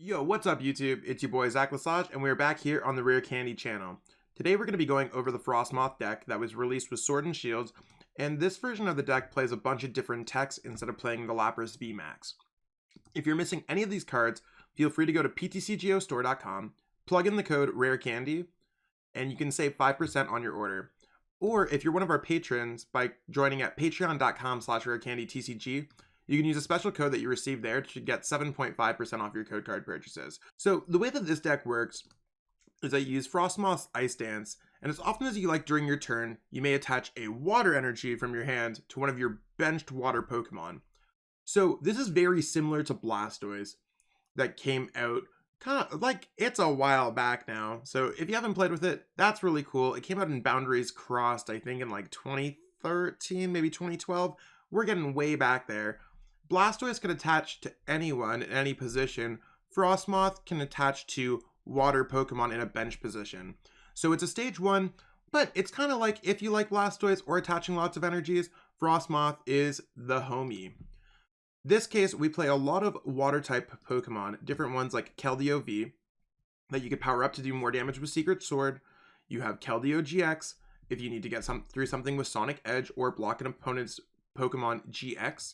Yo, what's up YouTube? It's your boy Zach Lesage, and we're back here on the Rare Candy channel. Today we're going to be going over the Frosmoth deck that was released with Sword and Shields, and this version of the deck plays a bunch of different techs instead of playing the Lapras VMAX. If you're missing any of these cards, feel free to go to PTCGO plug in the code RARECANDY, and you can save 5% on your order. Or if you're one of our patrons, by joining at patreon.com/rarecandytcg, you can use a special code that you receive there to get 7.5% off your code card purchases. So the way that this deck works is that you use Frosmoth's Ice Dance, and as often as you like during your turn, you may attach a water energy from your hand to one of your benched water Pokemon. So this is very similar to Blastoise that came out kind of like it's a while back now. So if you haven't played with it, that's really cool. It came out in Boundaries Crossed, I think in like 2013, maybe 2012. We're getting way back there. Blastoise can attach to anyone in any position. Frosmoth can attach to water Pokemon in a bench position. So it's a stage 1, but it's kind of like if you like Blastoise or attaching lots of energies, Frosmoth is the homie. This case, we play a lot of water type Pokemon, different ones like Keldeo V that you could power up to do more damage with Secret Sword. You have Keldeo GX if you need to get through something with Sonic Edge or block an opponent's Pokemon GX.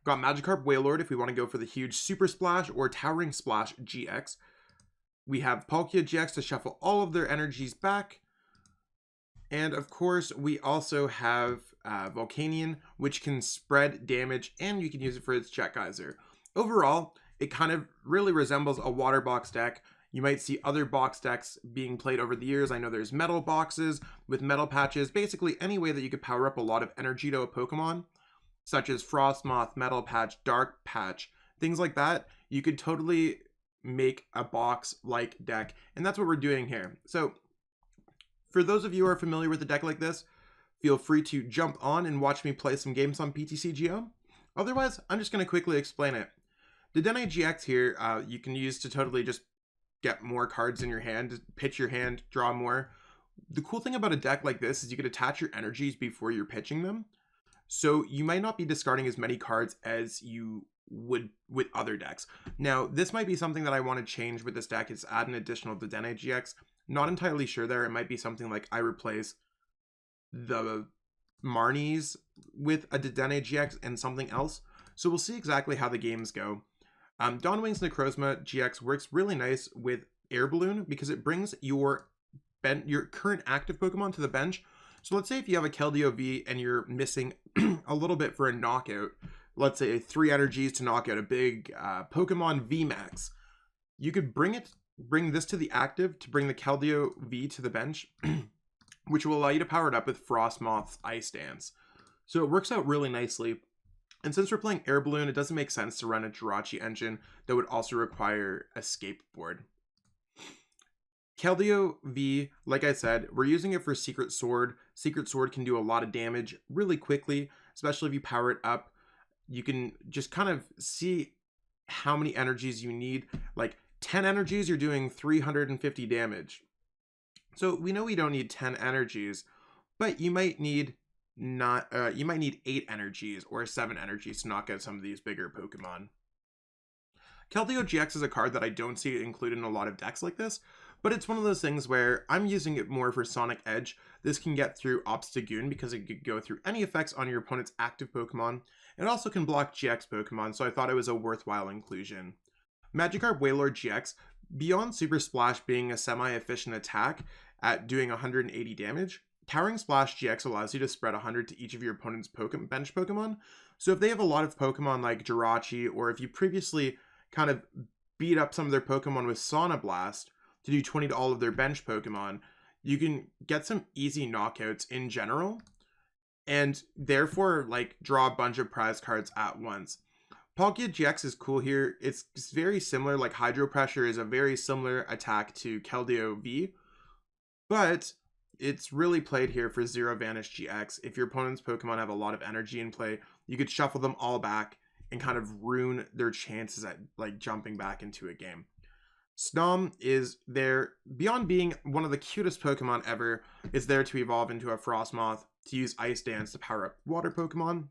Got Magikarp Wailord if we want to go for the huge Super Splash or Towering Splash GX. We have Palkia GX to shuffle all of their energies back. And of course, we also have Volcanion, which can spread damage, and you can use it for its Jet Geyser. Overall, it kind of really resembles a water box deck. You might see other box decks being played over the years. I know there's metal boxes with metal patches, basically any way that you could power up a lot of energy to a Pokemon, such as Frosmoth, Metal Patch, Dark Patch, things like that. You could totally make a box-like deck, and that's what we're doing here. So for those of you who are familiar with a deck like this, feel free to jump on and watch me play some games on PTCGO. Otherwise, I'm just going to quickly explain it. The Deandre GX here, you can use to totally just get more cards in your hand, pitch your hand, draw more. The cool thing about a deck like this is you could attach your energies before you're pitching them. So you might not be discarding as many cards as you would with other decks. Now, this might be something that I want to change with this deck, is add an additional Deandre GX. Not entirely sure there. It might be something like I replace the Marnies with a Deandre GX and something else. So we'll see exactly how the games go. Dawnwing's Necrozma GX works really nice with Air Balloon because it brings your current active Pokemon to the bench. So let's say if you have a Keldeo V and you're missing a little bit for a knockout, let's say 3 energies to knock out a big Pokemon VMAX, you could bring this to the active to bring the Keldeo V to the bench, which will allow you to power it up with Frosmoth's Ice Dance. So it works out really nicely. And since we're playing Air Balloon, it doesn't make sense to run a Jirachi engine that would also require a Skateboard. Keldeo V, like I said, we're using it for Secret Sword. Secret Sword can do a lot of damage really quickly, especially if you power it up. You can just kind of see how many energies you need. Like 10 energies, you're doing 350 damage. So we know we don't need 10 energies, but you might need 8 energies or 7 energies to knock out some of these bigger Pokemon. Keldeo GX is a card that I don't see included in a lot of decks like this, but it's one of those things where I'm using it more for Sonic Edge. This can get through Obstagoon because it could go through any effects on your opponent's active Pokemon. It also can block GX Pokemon, so I thought it was a worthwhile inclusion. Magikarp Wailord GX, beyond Super Splash being a semi-efficient attack at doing 180 damage, Towering Splash GX allows you to spread 100 to each of your opponent's bench Pokemon. So if they have a lot of Pokemon like Jirachi, or if you previously kind of beat up some of their Pokemon with Sauna Blast to do 20 to all of their bench Pokemon, you can get some easy knockouts in general, and therefore like draw a bunch of prize cards at once. Palkia GX is cool here. It's very similar, like Hydro Pressure is a very similar attack to Keldeo V, but it's really played here for Zero Vanish GX. If your opponent's Pokemon have a lot of energy in play, you could shuffle them all back and kind of ruin their chances at like jumping back into a game. Snom is there, beyond being one of the cutest Pokemon ever, is there to evolve into a Frosmoth, to use Ice Dance to power up water Pokemon.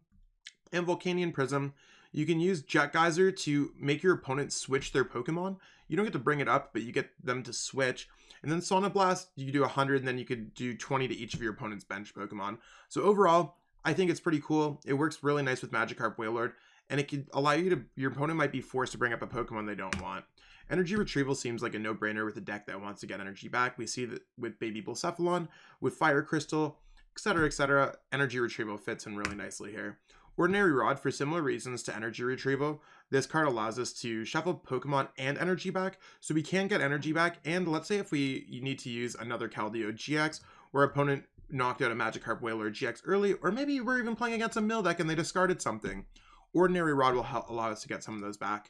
And Volcanion Prism, You can use Jet Geyser to make your opponent switch their Pokemon. You don't get to bring it up, but you get them to switch. And then Sonic Blast, you do 100, and then you could do 20 to each of your opponent's bench Pokemon. So overall, I think it's pretty cool. It works really nice with Magikarp Wailord, and it could allow you to, your opponent might be forced to bring up a Pokemon they don't want. Energy Retrieval seems like a no-brainer with a deck that wants to get energy back. We see that with Baby Blacephalon, with Fire Crystal, etc., etc. Energy Retrieval fits in really nicely here. Ordinary Rod, for similar reasons to Energy Retrieval, this card allows us to shuffle Pokemon and energy back, so we can get energy back, and let's say if you need to use another Keldeo GX, or opponent knocked out a Magikarp Wailord GX early, or maybe we're even playing against a mill deck and they discarded something. Ordinary Rod will allow us to get some of those back.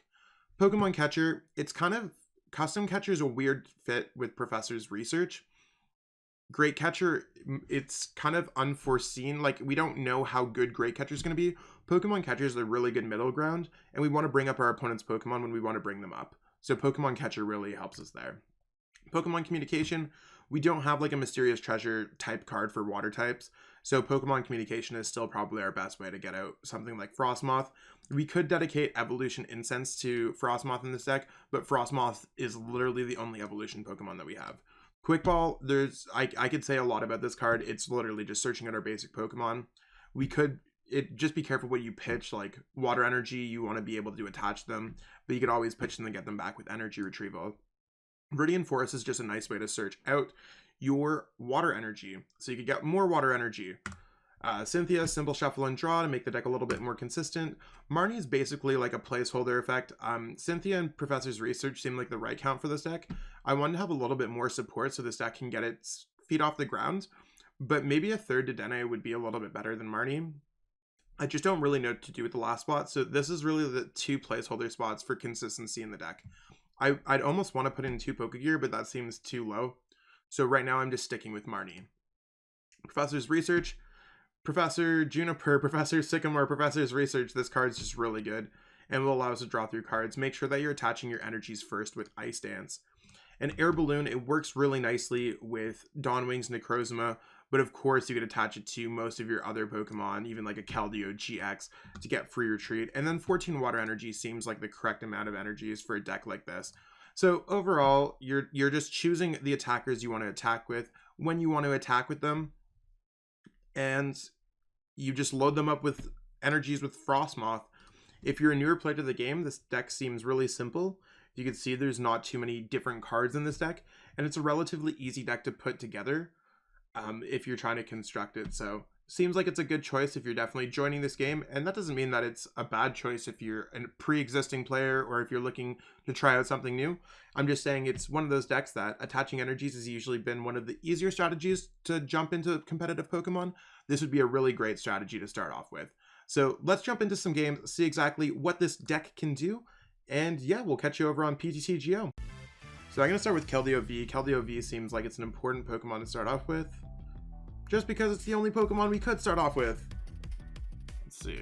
Pokemon Catcher, it's kind of, Custom Catcher is a weird fit with Professor's Research. Great Catcher, it's kind of unforeseen. Like, we don't know how good Great Catcher is going to be. Pokemon Catcher is a really good middle ground, and we want to bring up our opponent's Pokemon when we want to bring them up. So Pokemon Catcher really helps us there. Pokemon Communication, we don't have like a Mysterious Treasure type card for water types, so Pokemon Communication is still probably our best way to get out something like Frosmoth. We could dedicate Evolution Incense to Frosmoth in this deck, but Frosmoth is literally the only evolution Pokemon that we have. Quick Ball, I could say a lot about this card. It's literally just searching at our basic Pokemon. Just be careful what you pitch, like Water Energy, you want to be able to attach them, but you could always pitch them and get them back with Energy Retrieval. Viridian Forest is just a nice way to search out your Water Energy, so you could get more Water Energy. Cynthia, Simple Shuffle and Draw to make the deck a little bit more consistent. Marnie is basically like a placeholder effect. Cynthia and Professor's Research seem like the right count for this deck. I wanted to have a little bit more support so this deck can get its feet off the ground, but maybe a third Dedenne would be a little bit better than Marnie. I just don't really know what to do with the last spot, so this is really the two placeholder spots for consistency in the deck. I'd almost want to put in 2 Pokegear, but that seems too low. So right now I'm just sticking with Marnie. Professor's Research, Professor Juniper, Professor Sycamore, Professor's Research. This card's just really good and will allow us to draw through cards. Make sure that you're attaching your energies first with Ice Dance. And Air Balloon, it works really nicely with Dawnwing's Necrozma, but of course you could attach it to most of your other Pokemon, even like a Keldeo GX to get free retreat. And then 14 Water Energy seems like the correct amount of energies for a deck like this. So overall, you're just choosing the attackers you want to attack with, when you want to attack with them, and you just load them up with energies with Frosmoth. If you're a newer player to the game, this deck seems really simple. You can see there's not too many different cards in this deck, and it's a relatively easy deck to put together if you're trying to construct it. So seems like it's a good choice if you're definitely joining this game, and that doesn't mean that it's a bad choice if you're a pre-existing player or if you're looking to try out something new. I'm just saying it's one of those decks that attaching energies has usually been one of the easier strategies to jump into competitive Pokemon. This would be a really great strategy to start off with. So let's jump into some games, see exactly what this deck can do, and yeah, we'll catch you over on PTCGO. So I'm going to start with Keldeo V. Keldeo V seems like it's an important Pokemon to start off with, just because it's the only Pokemon we could start off with. Let's see.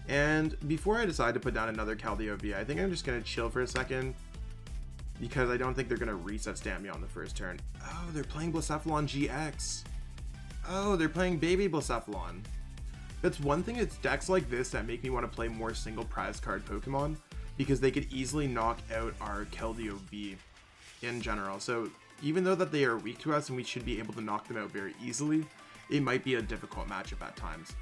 And before I decide to put down another Keldeo V, I think I'm just going to chill for a second, because I don't think they're going to reset stamp me on the first turn. Oh, they're playing Blacephalon GX. Oh, they're playing Baby Blacephalon. That's one thing, it's decks like this that make me want to play more single prize card Pokemon, because they could easily knock out our Keldeo V in general. So even though that they are weak to us and we should be able to knock them out very easily, it might be a difficult matchup at times.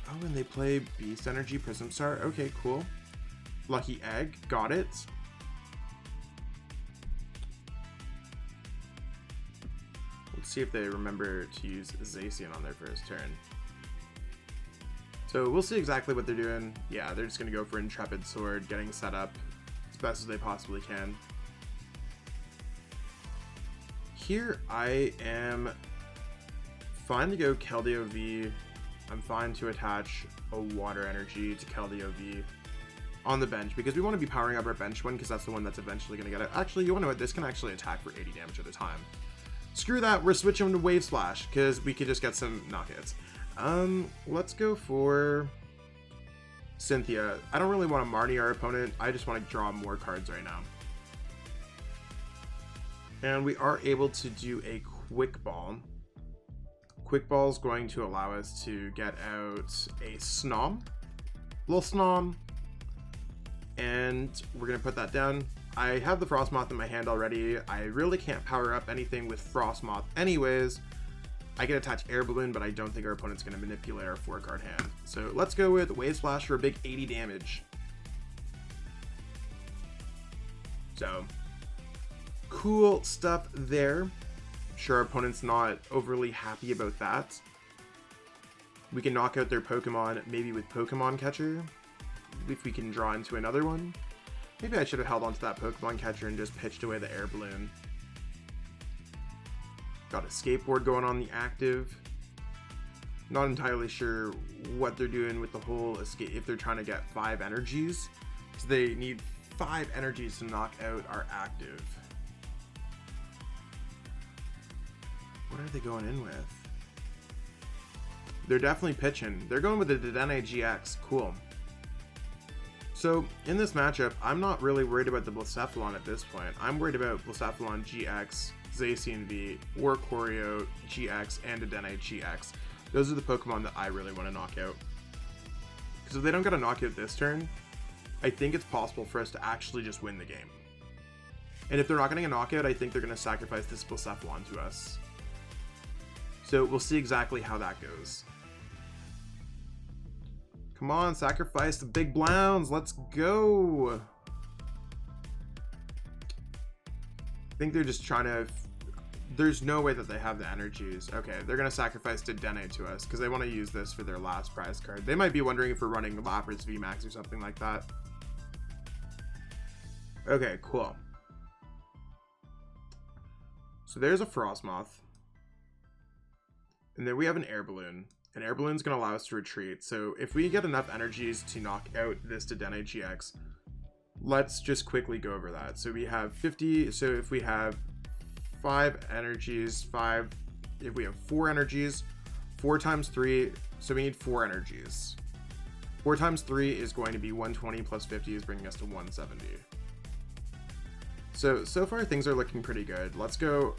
Oh, and they play Beast Energy Prism Star. Okay, cool. Lucky Egg, got it. Let's see if they remember to use Zacian on their first turn. So we'll see exactly what they're doing. Yeah, they're just going to go for Intrepid Sword, getting set up as best as they possibly can. Here I am fine to go Keldeo V. I'm fine to attach a Water Energy to Keldeo V on the bench, because we want to be powering up our bench one, because that's the one that's eventually going to get it. Actually, you want to know what? This can actually attack for 80 damage at a time. Screw that, we're switching to Wave Splash, because we could just get some knockouts. Let's go for Cynthia. I don't really want to Marnie our opponent, I just want to draw more cards right now. And we are able to do a Quick Ball. Quick Ball is going to allow us to get out a Snom, little Snom, and we're going to put that down. I have the Frosmoth in my hand already. I really can't power up anything with Frosmoth anyways. I can attach Air Balloon, but I don't think our opponent's going to manipulate our 4-card hand. So let's go with Wave Splash for a big 80 damage. So, cool stuff there. Sure, our opponent's not overly happy about that. We can knock out their Pokemon maybe with Pokemon Catcher, if we can draw into another one. Maybe I should have held onto that Pokemon Catcher and just pitched away the Air Balloon. Got a Skateboard going on the active. Not entirely sure what they're doing with the whole escape, if they're trying to get 5 energies. So they need 5 energies to knock out our active. What are they going in with? They're definitely pitching. They're going with the Deandre GX. Cool. So in this matchup, I'm not really worried about the Blacephalon at this point. I'm worried about Blacephalon GX, Zacian V, Warcorio GX, and Deandre GX. Those are the Pokemon that I really want to knock out. Because if they don't get a knockout this turn, I think it's possible for us to actually just win the game. And if they're not getting a knockout, I think they're going to sacrifice this Blacephalon to us. So we'll see exactly how that goes. Come on, sacrifice the big Blounds. Let's go. I think they're just trying to... There's no way that they have the energies. Okay, they're going to sacrifice Deandre to us because they want to use this for their last prize card. They might be wondering if we're running Lapras VMAX or something like that. Okay, cool. So there's a Frosmoth. And then we have an Air Balloon. An Air Balloon's going to allow us to retreat. So if we get enough energies to knock out this Deandre GX, let's just quickly go over that. So we have 50. So if we have 5 energies, if we have 4 energies, 4 times 3. So we need 4 energies. 4 times 3 is going to be 120 plus 50 is bringing us to 170. So far things are looking pretty good. Let's go.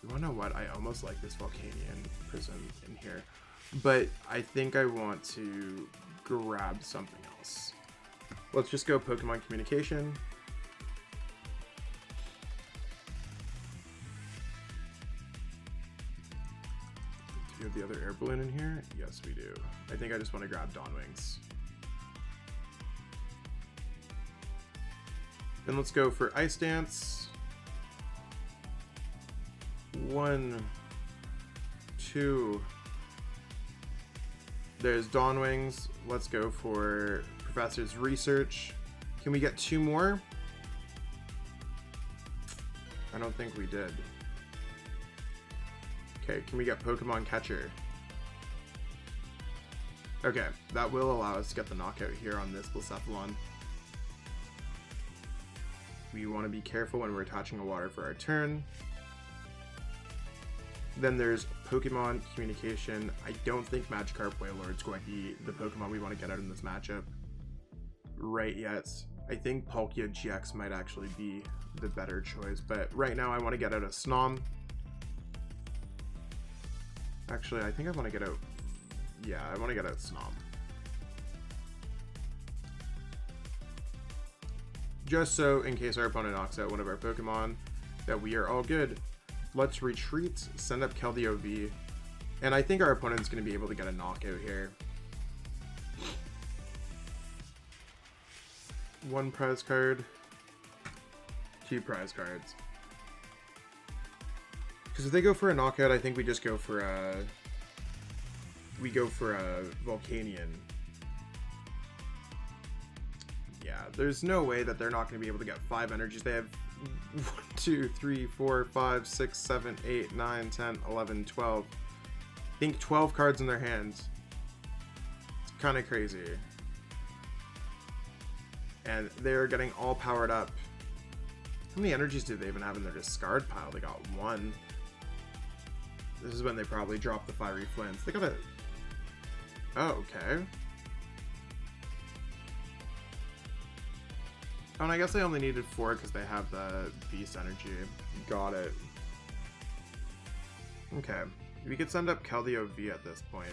You wanna know what? I almost like this Volcanion Prism in here, but I think I want to grab something else. Let's just go Pokemon Communication. Do we have the other Air Balloon in here? Yes, we do. I think I just want to grab Dawnwings. Then let's go for Ice Dance. 1, 2. There's Dawnwings. Let's go for Professor's Research. Can we get 2 more? I don't think we did. Okay, can we get Pokemon Catcher? Okay, that will allow us to get the knockout here on this Blacephalon. We want to be careful when we're attaching a water for our turn. Then there's Pokemon Communication. I don't think Magikarp Wailord is going to be the Pokemon we want to get out in this matchup right yet. I think Palkia GX might actually be the better choice, but right now I want to get out a Snom. Actually, I think I want to get out... Yeah, I want to get out Snom. Just so, in case our opponent knocks out one of our Pokemon, that we are all good. Let's retreat, send up Keldeo V, and I think our opponent's going to be able to get a knockout here. 1 prize card, 2 prize cards. Because if they go for a knockout, I think we just go for a... We go for a Volcanion. Yeah, there's no way that they're not going to be able to get 5 energies. They have 1, 2, 3, 4, 5, 6, 7, 8, 9, 10, 11, 12. I think 12 cards in their hands. It's kind of crazy. And they're getting all powered up. How many energies do they even have in their discard pile? They got 1. This is when they probably dropped the Fiery Flints. They got a... Oh, okay. Oh, and I guess I only needed 4 because they have the beast energy. Got it. Okay. We could send up Keldeo V at this point.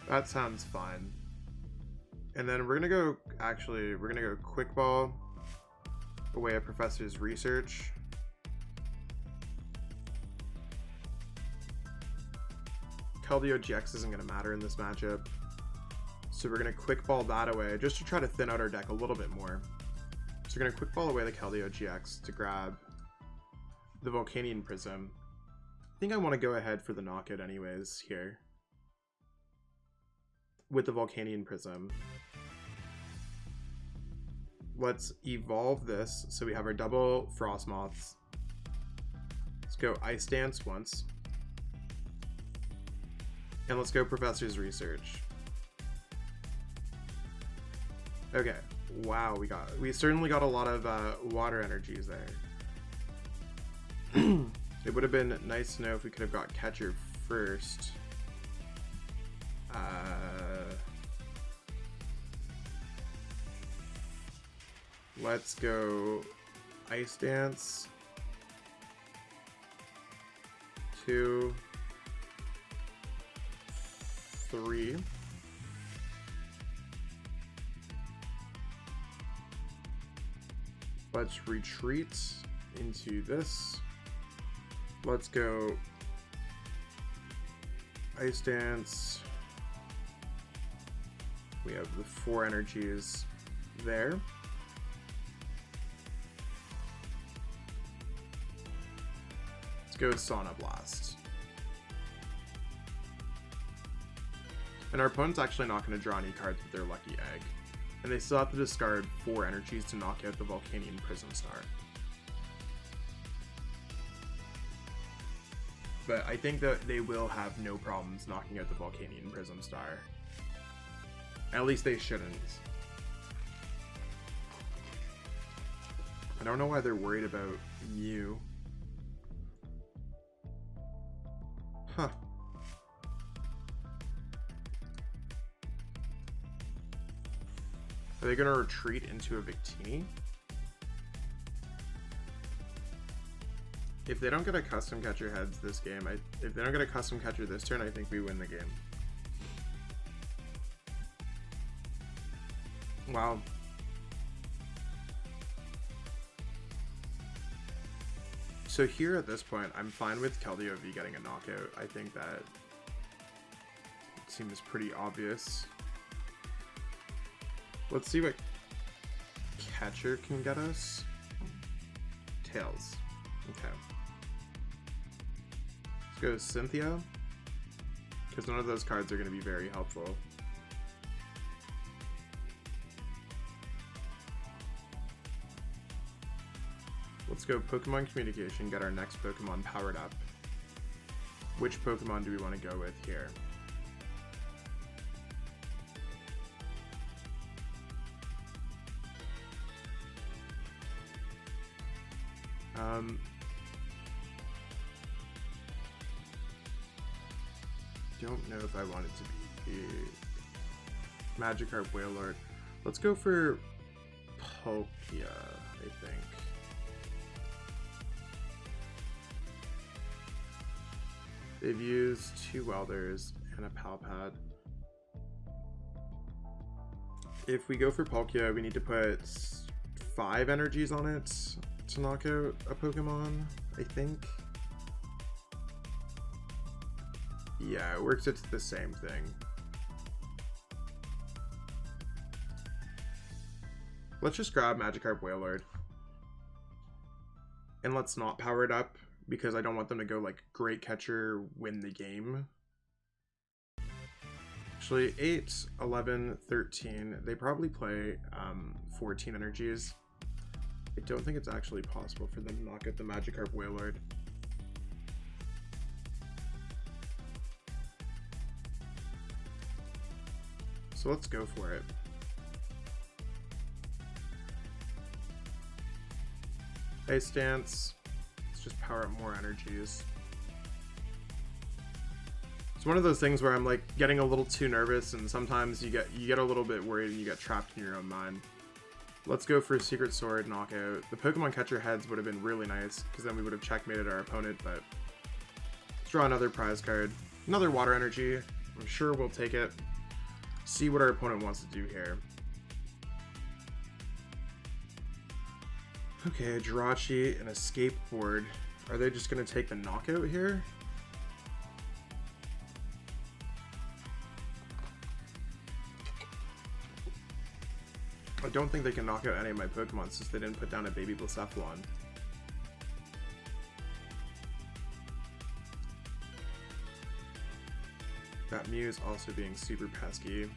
That sounds fine. And then we're gonna go, actually, we're gonna go Quick Ball away at Professor's Research. Keldeo GX isn't gonna matter in this matchup. So we're gonna Quick Ball that away just to try to thin out our deck a little bit more. So we're gonna Quick Ball away the Keldeo GX to grab the Volcanion Prism. I think I wanna go ahead for the knockout anyways here. With the Volcanion Prism. Let's evolve this so we have our double Frosmoths. Let's go Ice Dance once. And let's go Professor's Research. Okay. Wow, we certainly got a lot of water energies there. It would have been nice to know if we could have got Catcher first. Let's go Ice Dance. 2, 3. Let's retreat into this. Let's go Ice Dance. We have the 4 energies there. Let's go Sauna Blast. And our opponent's actually not going to draw any cards with their Lucky Egg. And they still have to discard 4 energies to knock out the Volcanion Prism Star. But I think that they will have no problems knocking out the Volcanion Prism Star. At least they shouldn't. I don't know why they're worried about you. Huh. Are they going to retreat into a Victini? If they don't get a custom catcher heads this game, if they don't get a custom catcher this turn, I think we win the game. Wow. So here at this point, I'm fine with Keldeo V getting a knockout. I think that seems pretty obvious. Let's see what catcher can get us. Tails. Okay. Let's go Cynthia, because none of those cards are going to be very helpful. Let's go Pokemon Communication, get our next Pokemon powered up. Which Pokemon do we want to go with here? Don't know if I want it to be Magikarp, Wailord. Let's go for Palkia, I think. They've used 2 Welders and a Palpad. If we go for Palkia, we need to put 5 energies on it to knock out a Pokemon, I think. Yeah, it works. It's the same thing. Let's just grab Magikarp Wailord. And let's not power it up, because I don't want them to go like Great Catcher, win the game. Actually, 8, 11, 13. They probably play 14 energies. I don't think it's actually possible for them to knock out the Magikarp Wailord. So let's go for it. Ice Dance. Let's just power up more energies. It's one of those things where I'm like getting a little too nervous, and sometimes you get a little bit worried and you get trapped in your own mind. Let's go for Secret Sword knockout. The Pokemon Catcher heads would have been really nice, because then we would have checkmated our opponent, but let's draw another prize card. Another Water Energy. I'm sure we'll take it. See what our opponent wants to do here. Okay, Jirachi and Escape Board. Are they just going to take the knockout here? I don't think they can knock out any of my Pokemon since they didn't put down a baby Blacephalon. That Mew is also being super pesky.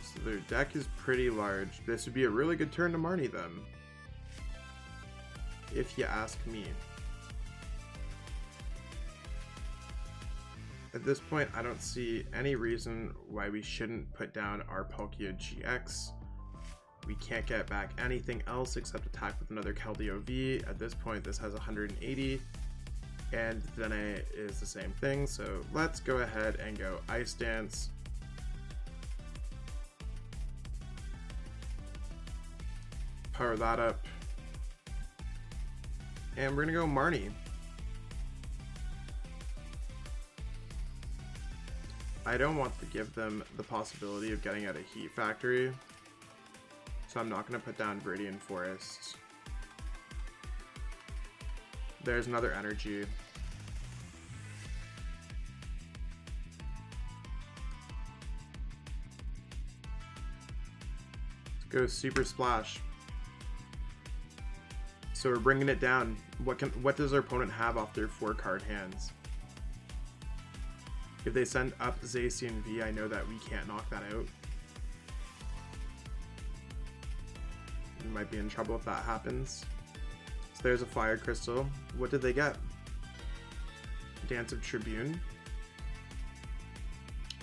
So their deck is pretty large. This would be a really good turn to Marnie then, if you ask me. At this point, I don't see any reason why we shouldn't put down our Palkia GX. We can't get back anything else except attack with another Keldeo V. At this point, this has 180, and then it is the same thing. So let's go ahead and go Ice Dance. Power that up. And we're gonna go Marnie. I don't want to give them the possibility of getting out a Heat Factory, so I'm not going to put down Viridian Forest. There's another energy. Let's go Super Splash. So we're bringing it down. What does our opponent have off their 4-card hands? If they send up Zacian V, I know that we can't knock that out. We might be in trouble if that happens. So there's a Fire Crystal. What did they get? Dance of Tribune.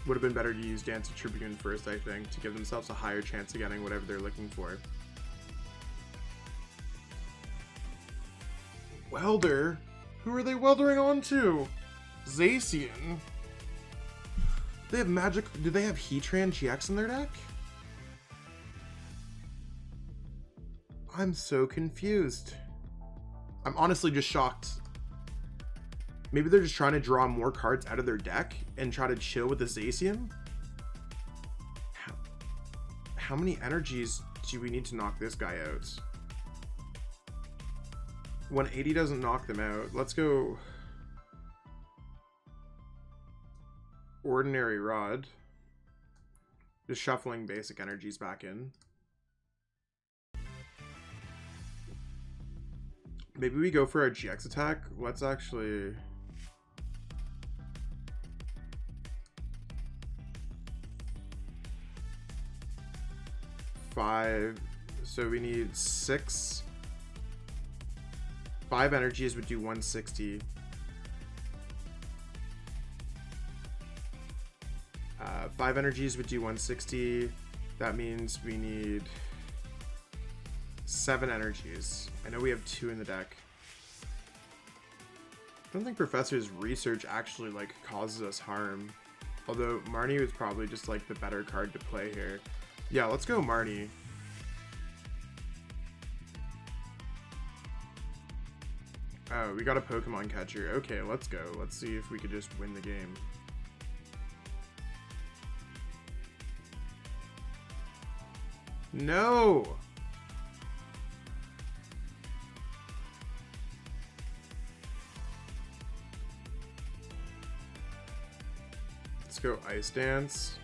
Would have been better to use Dance of Tribune first, I think, to give themselves a higher chance of getting whatever they're looking for. Welder? Who are they weldering onto? Zacian? They have magic. Do they have Heatran GX in their deck? I'm so confused. I'm honestly just shocked. Maybe they're just trying to draw more cards out of their deck and try to chill with the Zacian? How many energies do we need to knock this guy out? 180 doesn't knock them out. Let's go Ordinary Rod. Just shuffling basic energies back in. Maybe we go for our GX attack. Let's actually... five. So we need 6. 5 energies would do 160. 5 energies would do 160. That means we need 7 energies. I know we have 2 in the deck. I don't think Professor's research actually like causes us harm. Although Marnie was probably just like the better card to play here. Yeah, let's go Marnie. Oh, we got a Pokemon catcher. Okay, let's go. Let's see if we could just win the game. No! Let's go Ice Dance.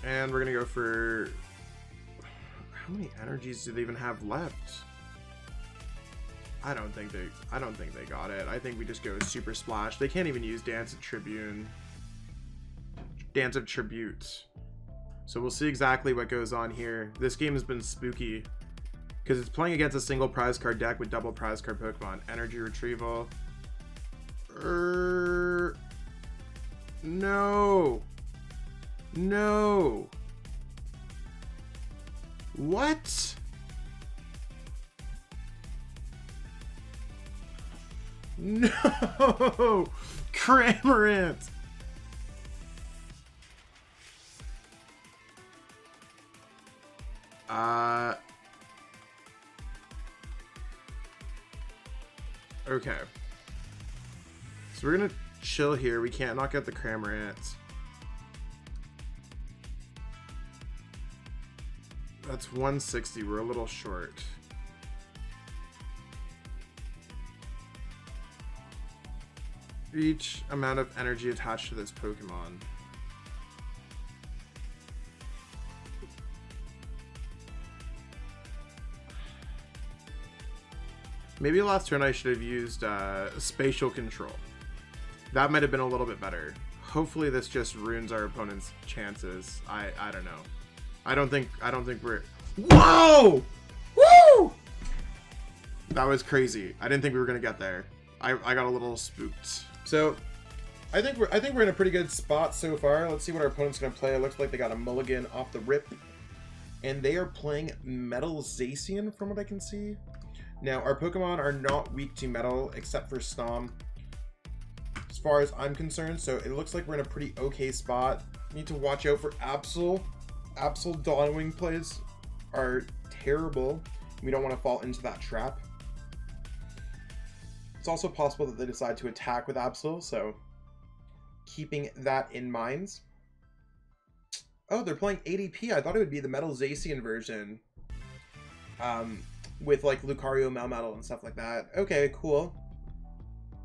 And we're gonna go for... how many energies do they even have left? I don't think they got it. I think we just go Super Splash. They can't even use Dance of Tribune. Dance of Tribute. So we'll see exactly what goes on here. This game has been spooky Because it's playing against a single prize card deck with double prize card Pokemon. Energy retrieval. No. No. What? No. Cramorant. Okay. So we're gonna chill here. We can't knock out the Cramorant. That's 160. We're a little short. Each amount of energy attached to this Pokemon. Maybe last turn I should have used spatial control. That might have been a little bit better. Hopefully this just ruins our opponent's chances. I don't know. I don't think we're... Whoa! Woo! That was crazy. I didn't think we were gonna get there. I got a little spooked. So I think we're in a pretty good spot so far. Let's see what our opponent's gonna play. It looks like they got a mulligan off the rip. And they are playing Metal Zacian from what I can see. Now, our Pokemon are not weak to metal, except for Snom, as far as I'm concerned, so it looks like we're in a pretty okay spot. Need to watch out for Absol. Absol Dawnwing plays are terrible. We don't want to fall into that trap. It's also possible that they decide to attack with Absol, so keeping that in mind. Oh, they're playing ADP. I thought it would be the Metal Zacian version. With like Lucario, Melmetal, and stuff like that. Okay, cool.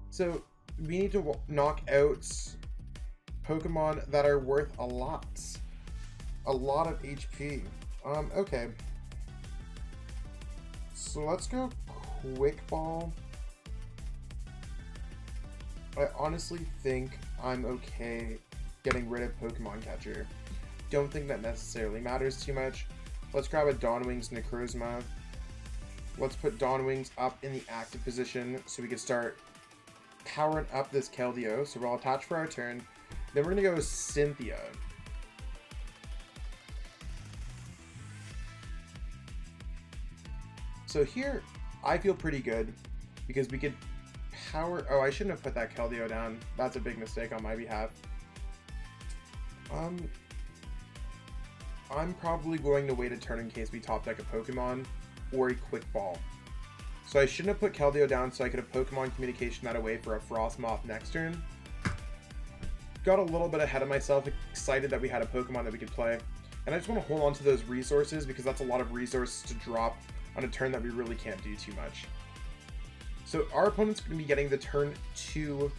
So we need to knock out Pokemon that are worth a lot of HP. Okay. So let's go Quick Ball. I honestly think I'm okay getting rid of Pokemon Catcher. Don't think that necessarily matters too much. Let's grab a Dawnwings Necrozma. Let's put Dawnwings up in the active position so we can start powering up this Keldeo. So we'll attach for our turn. Then we're going to go with Cynthia. So here, I feel pretty good because we could power... Oh, I shouldn't have put that Keldeo down. That's a big mistake on my behalf. I'm probably going to wait a turn in case we top deck a Pokemon or a Quick Ball. So I shouldn't have put Keldeo down so I could have Pokemon Communication that away for a Frosmoth next turn. Got a little bit ahead of myself, excited that we had a Pokemon that we could play. And I just want to hold on to those resources because that's a lot of resources to drop on a turn that we really can't do too much. So our opponent's going to be getting the turn 2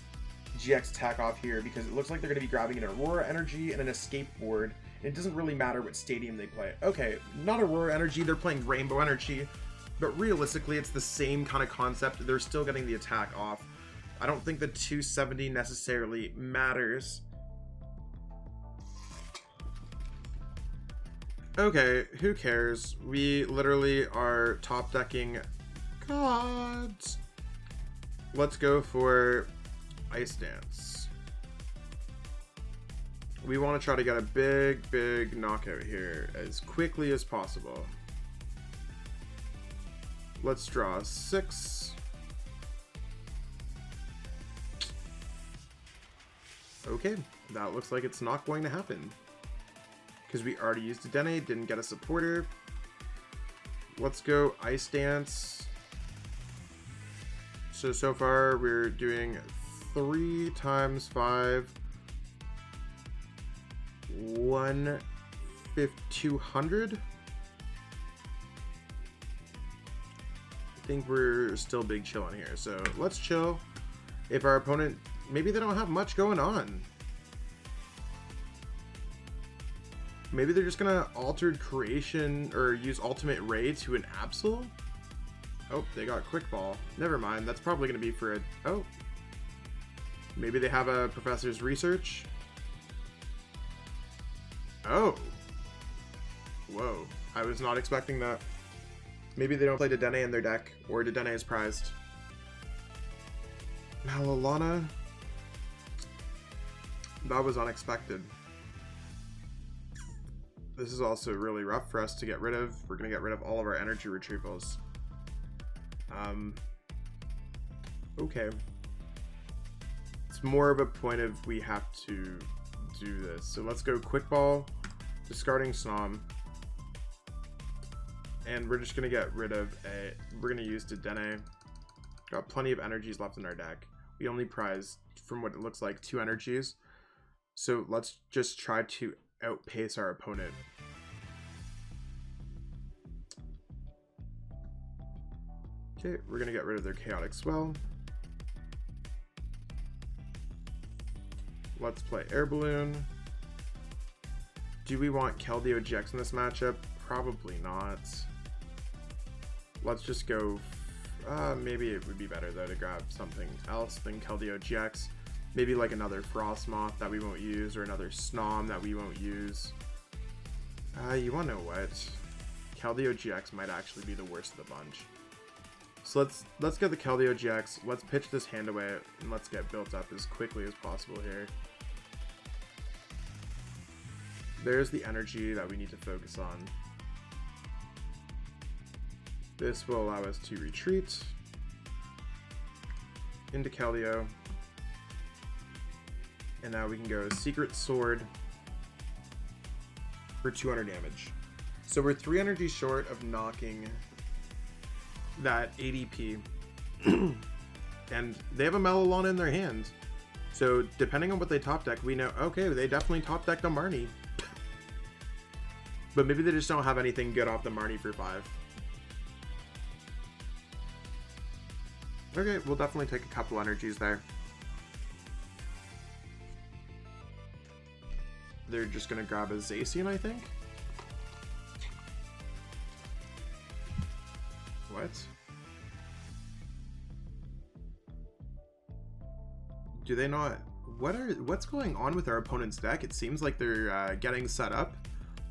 GX attack off here because it looks like they're going to be grabbing an Aurora Energy and an Escape Board. It doesn't really matter what stadium they play. Okay, not Aurora Energy, they're playing Rainbow Energy, but realistically it's the same kind of concept. They're still getting the attack off. I don't think the 270 necessarily matters. Okay, who cares? We literally are top decking gods. Let's go for Ice Dance. We want to try to get a big knockout here as quickly as possible. Let's draw 6. Okay, that looks like it's not going to happen. Because we already used a Dene, didn't get a supporter. Let's go Ice Dance. So far we're doing 3 times 5. 200. I think we're still big chilling here, so let's chill. If our opponent, maybe they don't have much going on. Maybe they're just gonna Altered Creation or use Ultimate Ray to an Absol. Oh, they got Quick Ball. Never mind, that's probably gonna be for a... Oh. Maybe they have a Professor's Research. Oh. Whoa. I was not expecting that. Maybe they don't play Dedenne in their deck, or Dedenne is prized. Malolana? That was unexpected. This is also really rough for us to get rid of. We're going to get rid of all of our energy retrievals. Okay. It's more of a point of we have to do this. So let's go Quick Ball, discarding Snom. And we're just going to get rid of we're going to use Dedenne. Got plenty of energies left in our deck. We only prize, from what it looks like, 2 energies. So let's just try to outpace our opponent. Okay, we're going to get rid of their Chaotic Swell. Let's play Air Balloon. Do we want Keldeo GX in this matchup? Probably not. Let's just go... maybe it would be better though to grab something else than Keldeo GX. Maybe like another Frosmoth that we won't use, or another Snom that we won't use. You wanna know what? Keldeo GX might actually be the worst of the bunch. So let's get the Keldeo GX, let's pitch this hand away, and let's get built up as quickly as possible here. There's the energy that we need to focus on. This will allow us to retreat into Keldeo. And now we can go Secret Sword for 200 damage. So we're 3 energy short of knocking that ADP. And they have a Malolana in their hand. So depending on what they top deck, we know, okay, they definitely top decked a Marnie. But maybe they just don't have anything good off the Marnie for 5. Okay, we'll definitely take a couple energies there. They're just going to grab a Zacian, I think. What? Do they not... What's going on with our opponent's deck? It seems like they're getting set up,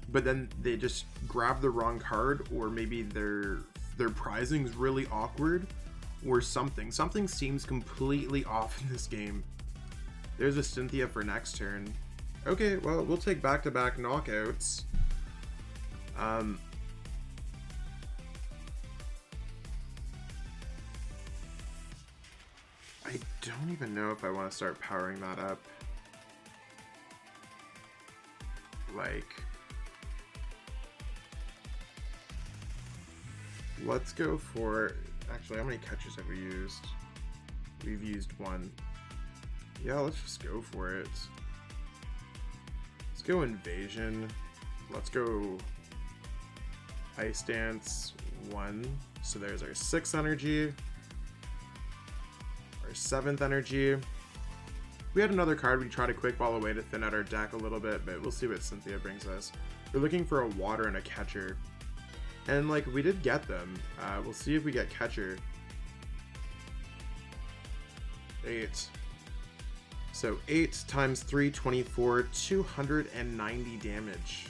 but then they just grab the wrong card, or maybe their prizing's really awkward, or something. Something seems completely off in this game. There's a Cynthia for next turn. Okay, well, we'll take back-to-back knockouts. I don't even know if I want to start powering that up. Like... Let's go for... Actually, how many catches have we used? We've used 1. Yeah, let's just go for it. Let's go Invasion. Let's go Ice Dance 1. So there's our 6th energy. Our 7th energy. We had another card we try to Quick Ball away to thin out our deck a little bit, but we'll see what Cynthia brings us. We're looking for a water and a catcher. And like, we did get them. We'll see if we get catcher. 8. So 8 times 3, 24, 290 damage.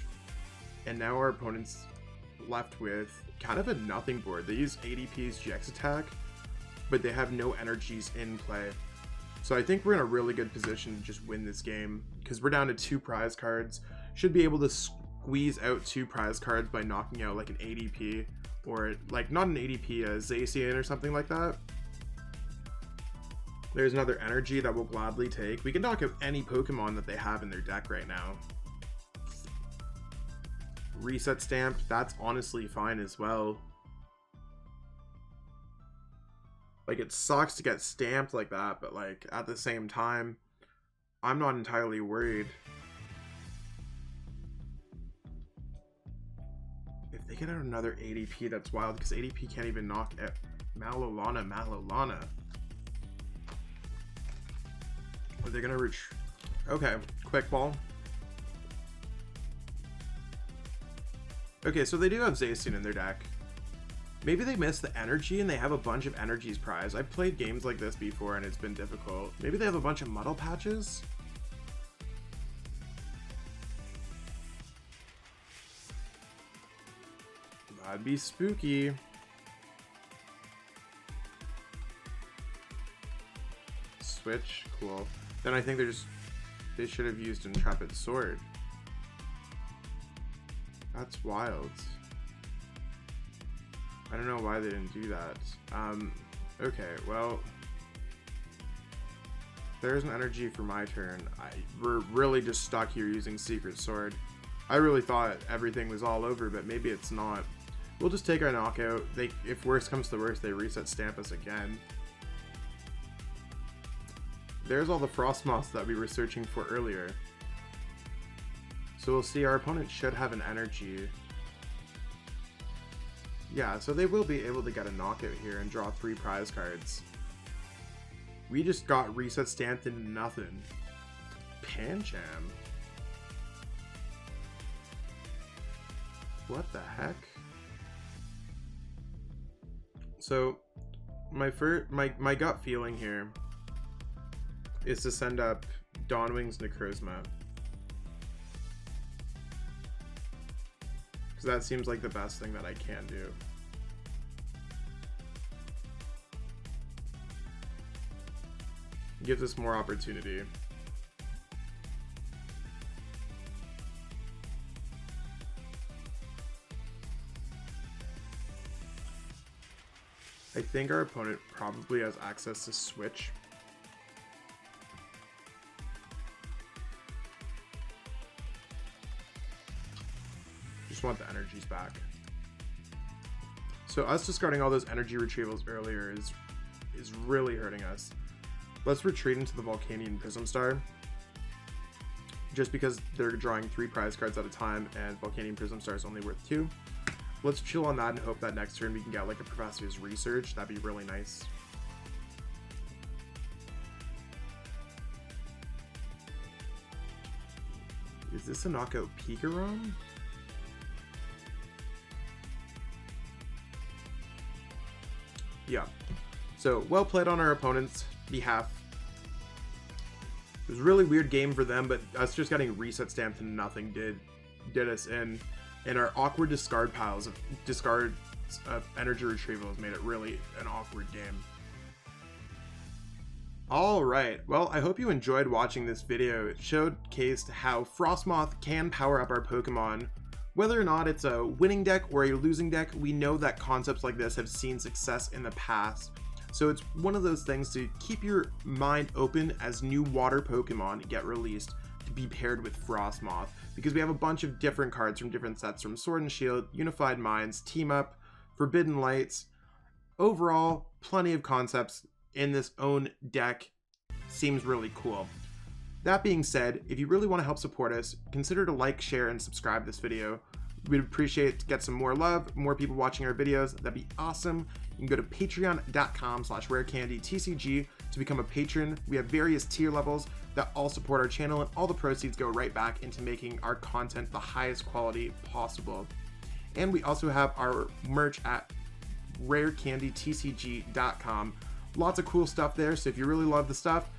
And now our opponent's left with kind of a nothing board. They use ADP's GX attack, but they have no energies in play. So I think we're in a really good position to just win this game, because we're down to 2 prize cards. Should be able to squeeze out 2 prize cards by knocking out like an ADP, or like not an ADP, a Zacian or something like that. There's another energy that we'll gladly take. We can knock out any Pokemon that they have in their deck right now. Reset Stamp, that's honestly fine as well. Like, it sucks to get stamped like that, but like at the same time, I'm not entirely worried. If they get out another ADP, that's wild, because ADP can't even knock out Malolana. Are they gonna reach? Okay, Quick Ball. Okay, so they do have Zacian in their deck. Maybe they missed the energy and they have a bunch of energies prize. I've played games like this before and it's been difficult. Maybe they have a bunch of Muddle Patches? That'd be spooky. switch. Cool. Then I think they should have used Intrepid Sword. That's wild. I don't know why they didn't do that. Okay, well, there's an energy for my turn. We're really just stuck here using Secret Sword. I really thought everything was all over, but maybe it's not. We'll just take our knockout. If worst comes to worst, they reset stamp us again. There's all the Frosmoths that we were searching for earlier. So we'll see, our opponent should have an energy. Yeah, so they will be able to get a knockout here and draw 3 prize cards. We just got reset stamped into nothing. Pancham. What the heck? So my gut feeling here is to send up Dawnwing's Necrozma. Because that seems like the best thing that I can do. Gives us more opportunity. I think our opponent probably has access to switch. Just want the energies back. So us discarding all those energy retrievals earlier is really hurting us. Let's retreat into the Volcanian Prism Star. Just because they're drawing 3 prize cards at a time and Volcanian Prism Star is only worth 2. Let's chill on that and hope that next turn we can get like a Professor's Research. That'd be really nice. Is this a knockout Pikarom? Yeah. So, well played on our opponent's behalf. It was a really weird game for them, but us just getting reset stamped and nothing did us in. And our awkward discards of energy retrievals made it really an awkward game. Alright, well, I hope you enjoyed watching this video. It showcased how Frosmoth can power up our Pokemon. Whether or not it's a winning deck or a losing deck, we know that concepts like this have seen success in the past. So it's one of those things to keep your mind open as new water Pokemon get released to be paired with Frosmoth, because we have a bunch of different cards from different sets, from Sword and Shield, Unified Minds, Team Up, Forbidden Lights. Overall, plenty of concepts in this own deck. Seems really cool. That being said, if you really want to help support us, consider to like, share, and subscribe this video. We'd appreciate to get some more love, more people watching our videos. That'd be awesome. You can go to patreon.com/rarecandytcg to become a patron. We have various tier levels that all support our channel, and all the proceeds go right back into making our content the highest quality possible. And we also have our merch at rarecandytcg.com. Lots of cool stuff there, so if you really love the stuff,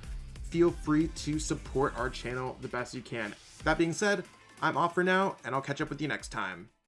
feel free to support our channel the best you can. That being said, I'm off for now, and I'll catch up with you next time.